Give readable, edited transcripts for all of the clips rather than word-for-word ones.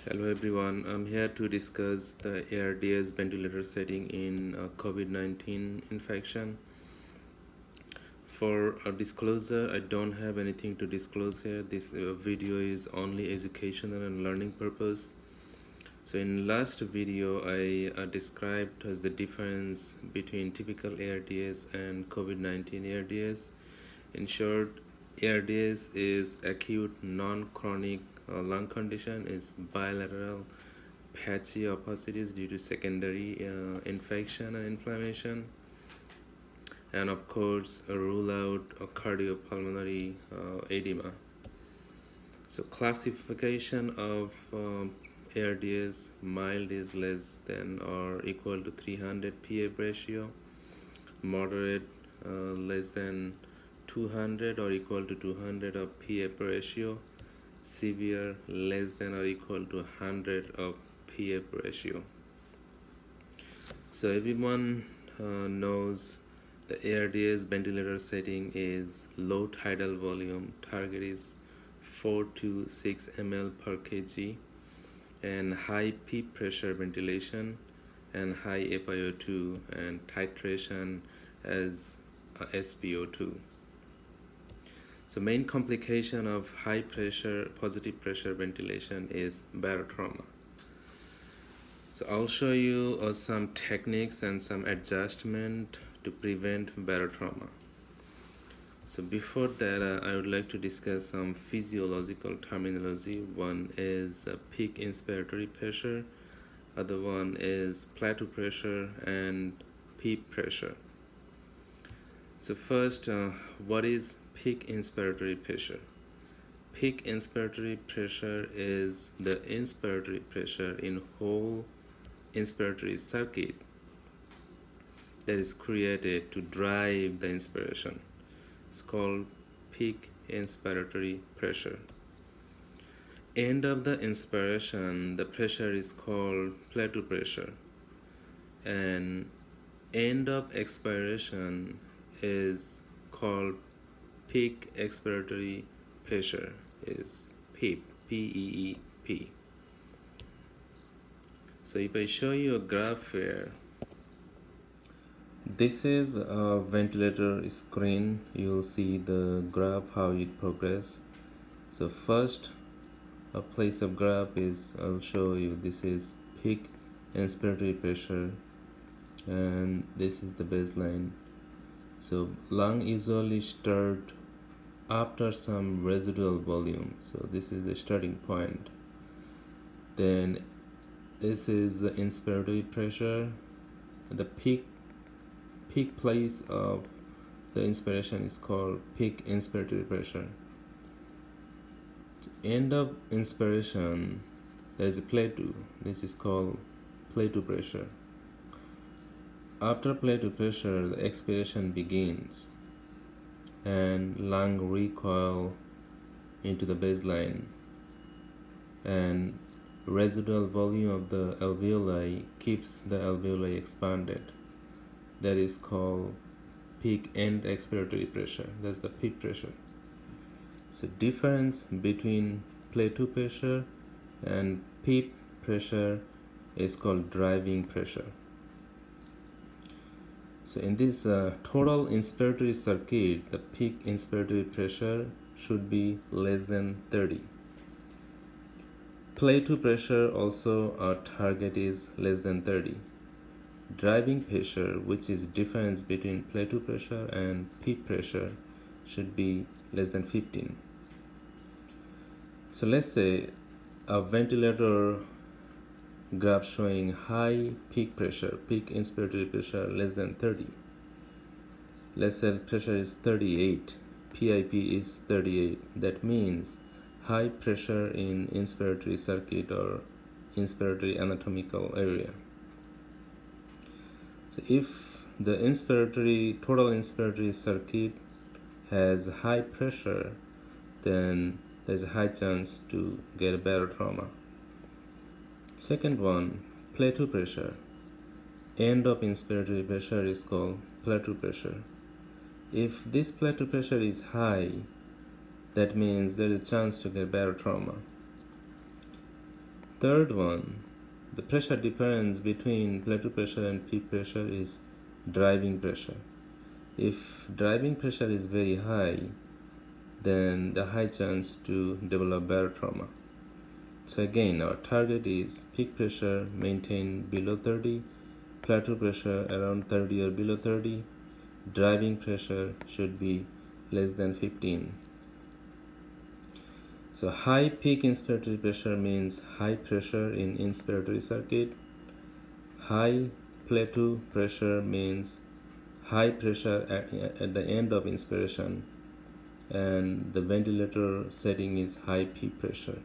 Hello everyone, I'm here to discuss the ARDS ventilator setting in COVID-19 infection. For a disclosure, I don't have anything to disclose here. This video is only educational and learning purpose. So in last video, I described as the difference between typical ARDS and COVID-19 ARDS. In short, ARDS is acute non-chronic lung condition, is bilateral patchy opacities due to secondary infection and inflammation, and of course rule out a cardiopulmonary edema. So classification of ARDS: mild is less than or equal to 300 PA ratio, moderate less than 200 or equal to 200 of PA ratio, severe less than or equal to 100 of PA ratio. So everyone knows the ARDS ventilator setting is low tidal volume, target is 4 to 6 ml per kg, and high peak pressure ventilation and high FiO2 and titration as SpO2. So main complication of high pressure, positive pressure ventilation is barotrauma. So I'll show you some techniques and some adjustment to prevent barotrauma. So before that, I would like to discuss some physiological terminology. One is peak inspiratory pressure, other one is plateau pressure and peak pressure. So first, what is peak inspiratory pressure? Peak inspiratory pressure is the inspiratory pressure in whole inspiratory circuit that is created to drive the inspiration. It's called peak inspiratory pressure. End of the inspiration, the pressure is called plateau pressure, and end of expiration is called peak expiratory pressure, is PEEP, P-E-E-P. So if I show you a graph here, this is a ventilator screen. You'll see the graph, how it progresses. So first, a place of graph is, I'll show you, this is peak inspiratory pressure, and this is the baseline. So lung usually start after some residual volume. So this is the starting point. Then this is the inspiratory pressure. The peak place of the inspiration is called peak inspiratory pressure. End of inspiration, there is a plateau. This is called plateau pressure. After plateau pressure, the expiration begins and lung recoil into the baseline, and residual volume of the alveoli keeps the alveoli expanded. That is called peak end expiratory pressure. That's the peak pressure. So difference between plateau pressure and peak pressure is called driving pressure. So in this total inspiratory circuit, the peak inspiratory pressure should be less than 30. Plateau pressure also, our target is less than 30. Driving pressure, which is difference between plateau pressure and peak pressure, should be less than 15. So let's say a ventilator graph showing high peak pressure, peak inspiratory pressure less than 30. Let's say pressure is 38, PIP is 38. That means high pressure in inspiratory circuit or inspiratory anatomical area. So if the total inspiratory circuit has high pressure, then there's a high chance to get a barotrauma. Second one, plateau pressure. End of inspiratory pressure is called plateau pressure. If this plateau pressure is high, that means there is a chance to get barotrauma. Third one, the pressure difference between plateau pressure and peak pressure is driving pressure. If driving pressure is very high, then the high chance to develop barotrauma. So again, our target is peak pressure maintained below 30, plateau pressure around 30 or below 30, driving pressure should be less than 15. So high peak inspiratory pressure means high pressure in inspiratory circuit. High plateau pressure means high pressure at the end of inspiration, and the ventilator setting is high peak pressure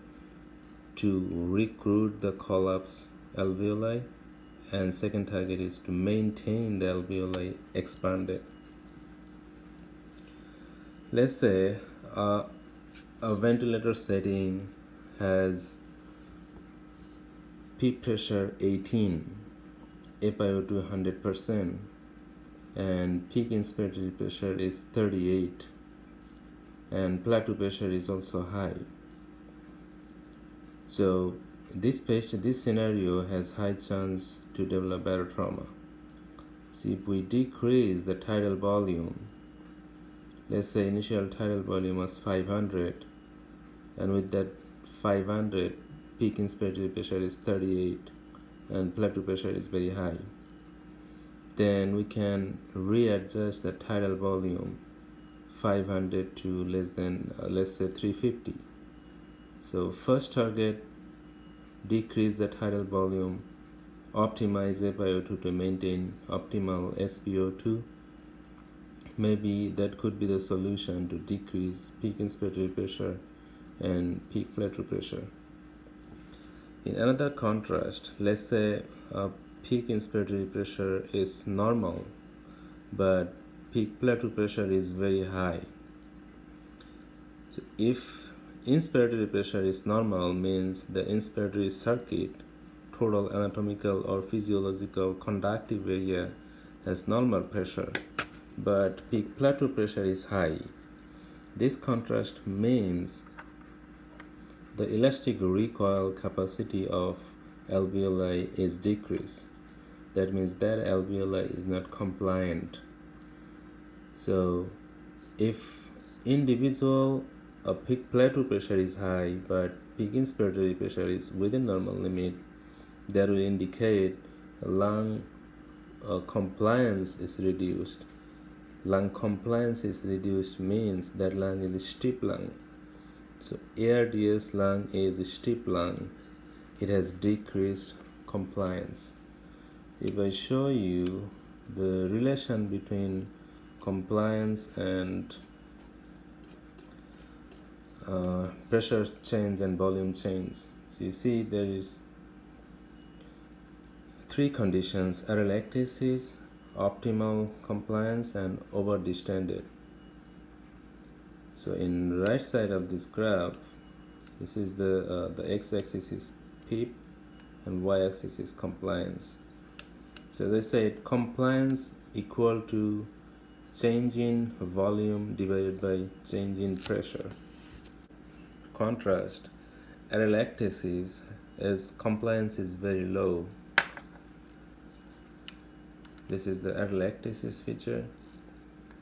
to recruit the collapse alveoli, and second target is to maintain the alveoli expanded. Let's say a ventilator setting has peak pressure 18, FiO2 100%, and peak inspiratory pressure is 38, and plateau pressure is also high. So this scenario has high chance to develop barotrauma. So if we decrease the tidal volume, let's say initial tidal volume was 500, and with that 500, peak inspiratory pressure is 38 and plateau pressure is very high, then we can readjust the tidal volume 500 to less than let's say 350. So first target, decrease the tidal volume, optimize FiO2 to maintain optimal SpO2. Maybe that could be the solution to decrease peak inspiratory pressure and peak plateau pressure. In another contrast, let's say peak inspiratory pressure is normal, but peak plateau pressure is very high. So if inspiratory pressure is normal, means the inspiratory circuit, total anatomical or physiological conductive area, has normal pressure, but peak plateau pressure is high. This contrast means the elastic recoil capacity of alveoli is decreased. That means that alveoli is not compliant. So if individual peak plateau pressure is high but peak inspiratory pressure is within normal limit, that will indicate lung compliance is reduced. Lung compliance is reduced means that lung is a stiff lung. So ARDS lung is a stiff lung. It has decreased compliance. If I show you the relation between compliance and pressure change and volume change, so you see there is three conditions: atelectasis, optimal compliance, and over-distended. So in right side of this graph, this is the x-axis is PEEP and y-axis is compliance. So they said compliance equal to change in volume divided by change in pressure. Contrast, atelectasis as compliance is very low. This is the atelectasis feature.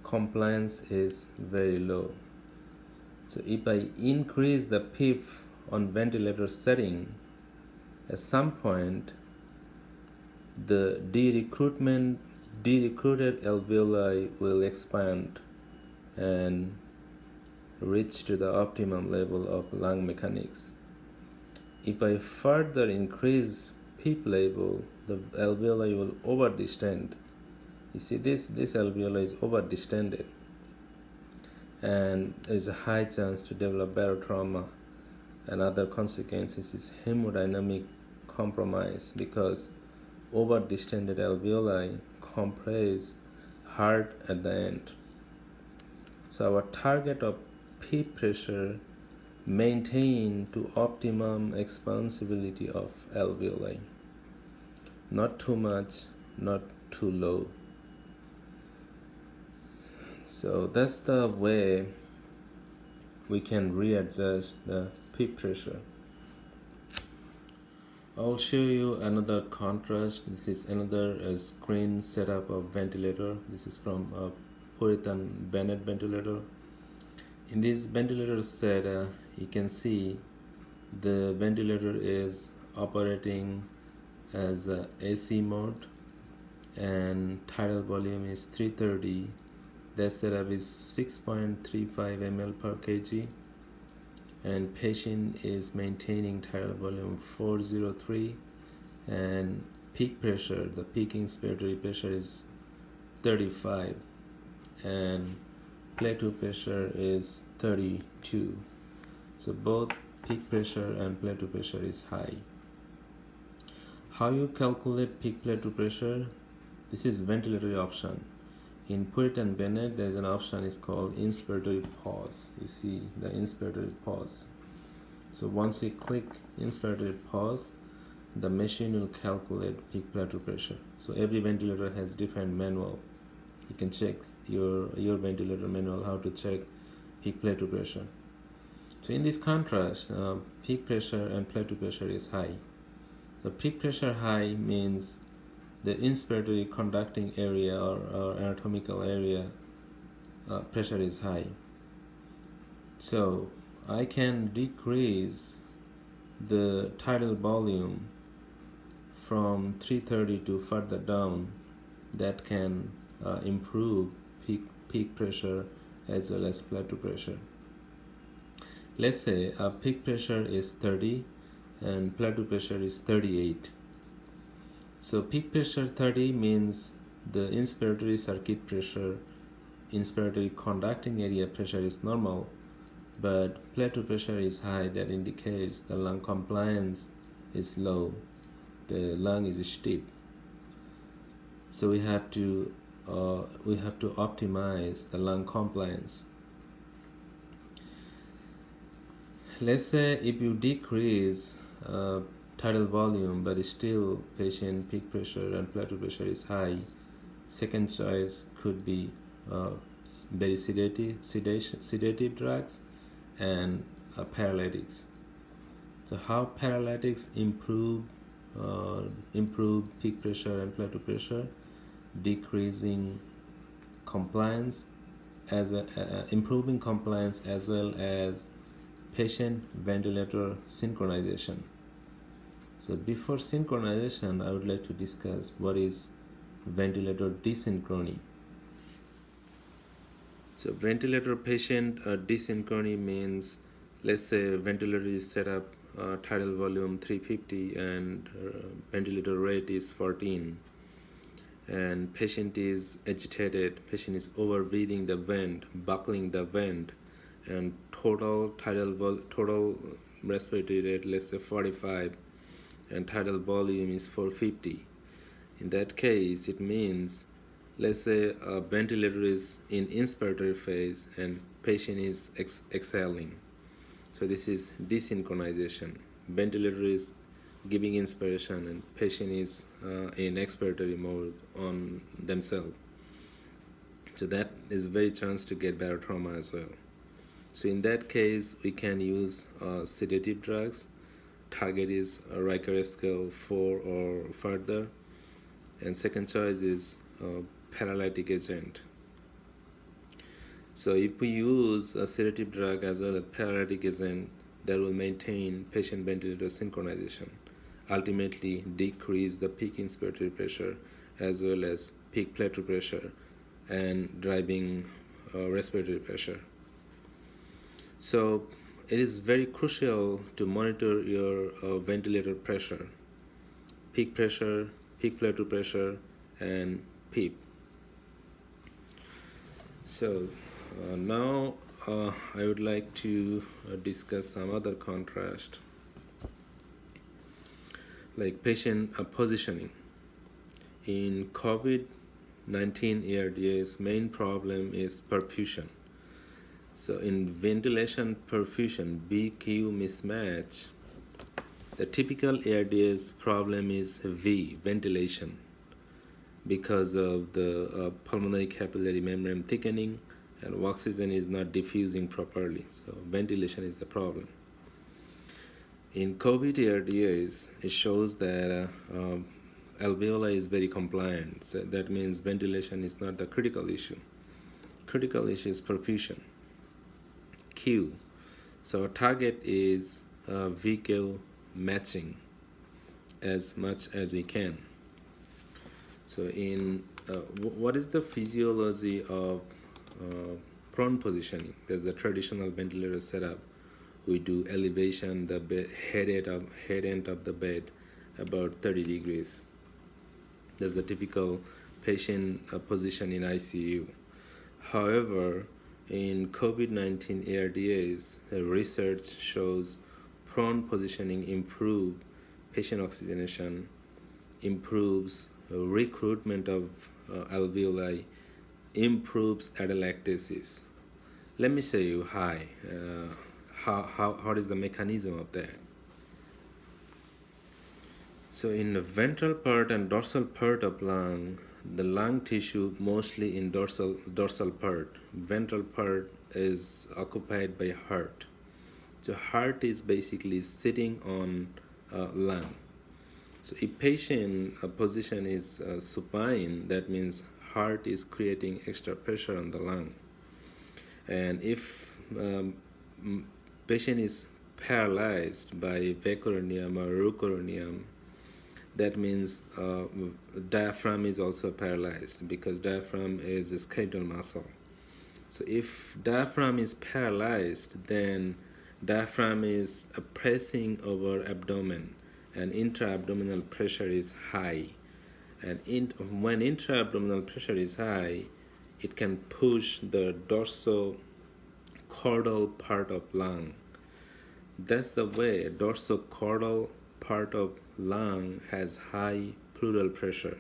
Compliance is very low. So if I increase the PEEP on ventilator setting, at some point the derecruited alveoli will expand and reach to the optimum level of lung mechanics. If I further increase PEEP level, the alveoli will over-distend. You see this alveoli is over-distended, and there is a high chance to develop barotrauma, and other consequences is hemodynamic compromise because over-distended alveoli compress hard at the end. So our target of PEEP pressure maintain to optimum expansibility of alveoli, not too much, not too low. So that's the way we can readjust the PEEP pressure. I'll show you another contrast. This is another screen setup of ventilator. This is from a Puritan Bennett ventilator. In this ventilator set, you can see the ventilator is operating as a AC mode, and tidal volume is 330. The setup is 6.35 ml per kg, and patient is maintaining tidal volume 403, and peak pressure, the peak inspiratory pressure is 35, and plateau pressure is 32. So both peak pressure and plateau pressure is high. How you calculate peak plateau pressure? This is ventilatory option. In Puritan Bennett, there is an option is called inspiratory pause. You see the inspiratory pause. So once we click inspiratory pause, the machine will calculate peak plateau pressure. So every ventilator has different manual. You can check your ventilator manual how to check peak plateau pressure. So in this contrast, peak pressure and plateau pressure is high. The peak pressure high means the inspiratory conducting area or anatomical area pressure is high. So I can decrease the tidal volume from 330 to further down. That can improve peak pressure as well as plateau pressure. Let's say peak pressure is 30 and plateau pressure is 38. So peak pressure 30 means the inspiratory circuit pressure, inspiratory conducting area pressure is normal, but plateau pressure is high. That indicates the lung compliance is low, the lung is steep. So we have to optimize the lung compliance. Let's say if you decrease tidal volume but still patient peak pressure and plateau pressure is high, second choice could be very sedative drugs and paralytics. So how paralytics improve peak pressure and plateau pressure? Decreasing compliance, improving compliance as well as patient ventilator synchronization. So before synchronization, I would like to discuss what is ventilator desynchrony. So ventilator patient desynchrony means, let's say ventilator is set up tidal volume 350 and ventilator rate is 14, and patient is agitated, patient is overbreathing the vent, buckling the vent, and total respiratory rate, let's say 45, and tidal volume is 450. In that case, it means, let's say a ventilator is in inspiratory phase and patient is exhaling. So this is desynchronization. Ventilator is giving inspiration and patient is in expiratory mode on themselves. So that is very chance to get barotrauma as well. So in that case, we can use sedative drugs. Target is a Richter scale 4 or further, and second choice is paralytic agent. So if we use a sedative drug as well as paralytic agent, that will maintain patient ventilator synchronization, ultimately decrease the peak inspiratory pressure as well as peak plateau pressure and driving respiratory pressure. So it is very crucial to monitor your ventilator pressure, peak plateau pressure, and PEEP. So now I would like to discuss some other contrast, like patient positioning. In COVID-19 ARDS, main problem is perfusion. So in ventilation perfusion, BQ mismatch, the typical ARDS problem is V, ventilation, because of the pulmonary capillary membrane thickening and oxygen is not diffusing properly. So ventilation is the problem. In COVID-ARDS, it shows that alveoli is very compliant. So that means ventilation is not the critical issue. Critical issue is perfusion. Q. So our target is VQ matching as much as we can. So in what is the physiology of prone positioning? There's the traditional ventilator setup. We do elevation, the head end of the bed about 30 degrees. That's the typical patient position in ICU. However, in COVID-19 ARDS, the research shows prone positioning improve patient oxygenation, improves recruitment of alveoli, improves atelectasis. Let me show you how is the mechanism of that. So in the ventral part and dorsal part of lung, the lung tissue mostly in dorsal part. Ventral part is occupied by heart. So heart is basically sitting on lung. So if patient position is supine, that means heart is creating extra pressure on the lung. And if patient is paralyzed by vecuronium or reucoronium, that means diaphragm is also paralyzed, because diaphragm is a skeletal muscle. So if diaphragm is paralyzed, then diaphragm is pressing over abdomen, and intra-abdominal pressure is high. And when intra-abdominal pressure is high, it can push the dorsocaudal part of lung. That's the way dorsocaudal part of lung has high pleural pressure.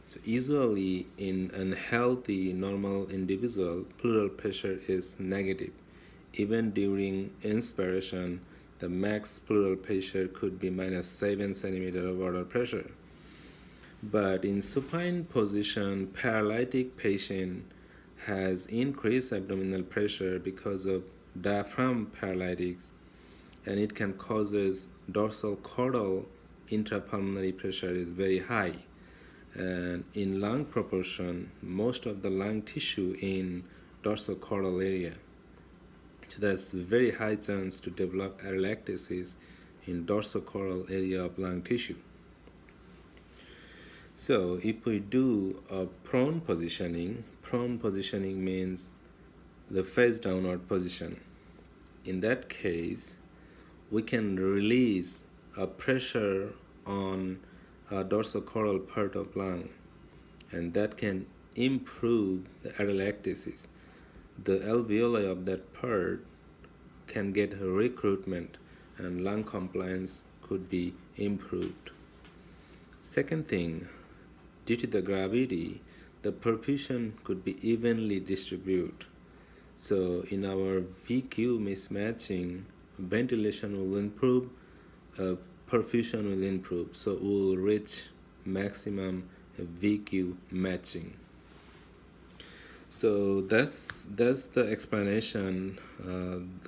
So usually in an healthy, normal individual, pleural pressure is negative. Even during inspiration, the max pleural pressure could be -7 centimeter of water pressure. But in supine position, paralytic patient has increased abdominal pressure because of diaphragm paralytics, and it can causes dorsal caudal intrapulmonary pressure is very high. And in lung proportion, most of the lung tissue in dorsal caudal area. So there's very high chance to develop atelectasis in dorsal caudal area of lung tissue. So if we do a prone positioning means the face downward position. In that case, we can release a pressure on a dorsocaudal part of lung, and that can improve the atelectasis. The alveoli of that part can get recruitment, and lung compliance could be improved. Second thing, due to the gravity, the perfusion could be evenly distributed. So in our VQ mismatching, ventilation will improve, perfusion will improve. So we'll reach maximum VQ matching. So that's the explanation.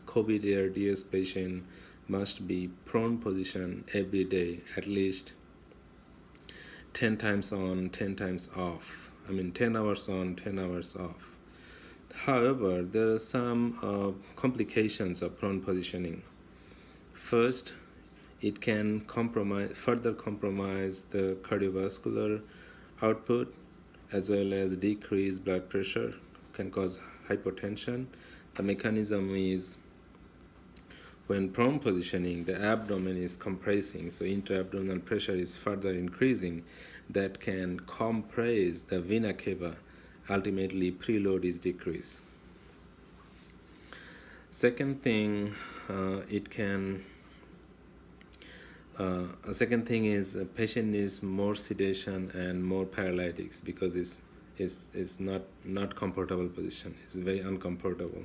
COVID-ARDS patient must be prone position every day, at least 10 times on, 10 times off. 10 hours on, 10 hours off. However, there are some complications of prone positioning. First, it can further compromise the cardiovascular output, as well as decrease blood pressure, can cause hypotension. The mechanism is when prone positioning, the abdomen is compressing, so intra-abdominal pressure is further increasing. That can compress the vena cava. Ultimately, preload is decreased. Second thing, a second thing is a patient needs more sedation and more paralytics, because it's not comfortable position. It's very uncomfortable.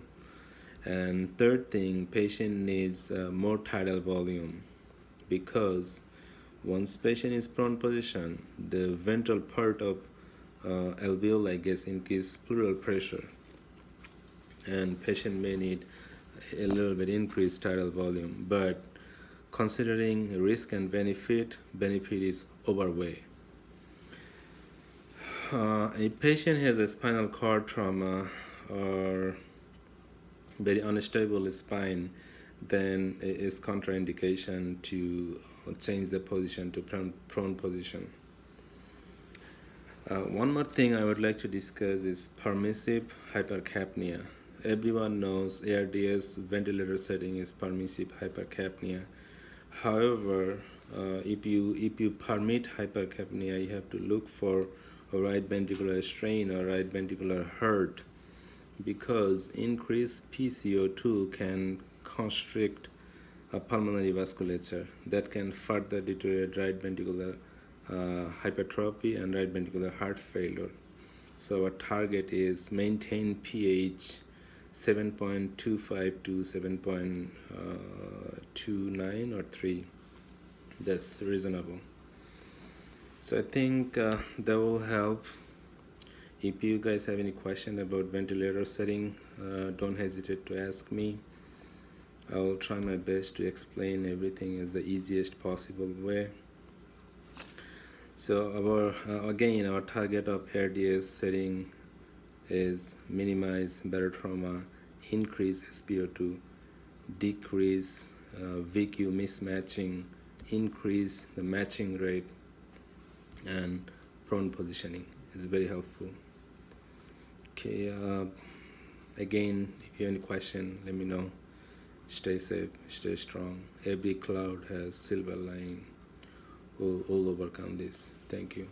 And third thing, patient needs more tidal volume, because once patient is prone position, the ventral part of alveoli gets increased pleural pressure, and patient may need a little bit increased tidal volume. But Considering risk and benefit, benefit is overweigh. A patient has a spinal cord trauma or very unstable spine, then it is contraindication to change the position to prone position. One more thing I would like to discuss is permissive hypercapnia. Everyone knows ARDS ventilator setting is permissive hypercapnia. However, if you permit hypercapnia, you have to look for a right ventricular strain or right ventricular hurt, because increased PCO2 can constrict pulmonary vasculature that can further deteriorate right ventricular hypertrophy and right ventricular heart failure. So our target is maintain pH 7.25 to 7.29 or 3. That's reasonable. So I think that will help. If you guys have any question about ventilator setting, don't hesitate to ask me. I will try my best to explain everything as the easiest possible way. So our target of ARDS setting is minimize barotrauma, increase SpO2, decrease VQ mismatching, increase the matching rate, and prone positioning is very helpful. Okay, again, if you have any question, let me know. Stay safe, stay strong. Every cloud has silver lining. We'll overcome this. Thank you.